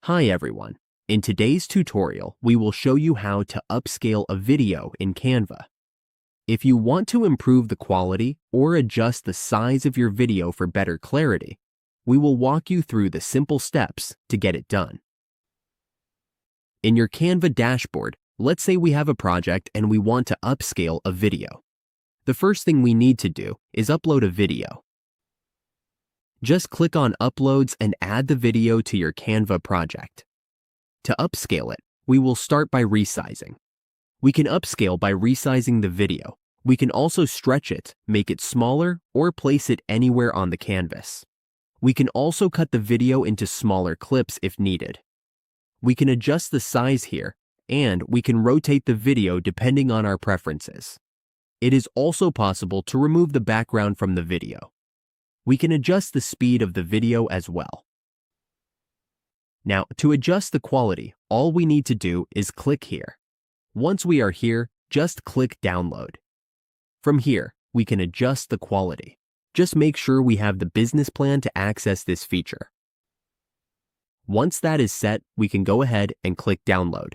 Hi everyone. In today's tutorial, we will show you how to upscale a video in Canva. If you want to improve the quality or adjust the size of your video for better clarity, we will walk you through the simple steps to get it done. In your Canva dashboard, let's say we have a project and we want to upscale a video. The first thing we need to do is upload a video. Just click on Uploads and add the video to your Canva project. To upscale it, we will start by resizing. We can upscale by resizing the video. We can also stretch it, make it smaller, or place it anywhere on the canvas. We can also cut the video into smaller clips if needed. We can adjust the size here, and we can rotate the video depending on our preferences. It is also possible to remove the background from the video. We can adjust the speed of the video as well. Now, to adjust the quality, all we need to do is click here. Once we are here, just click Download. From here, we can adjust the quality. Just make sure we have the business plan to access this feature. Once that is set, we can go ahead and click Download.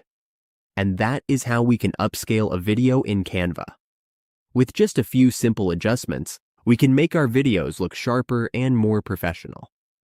And that is how we can upscale a video in Canva. With just a few simple adjustments, we can make our videos look sharper and more professional.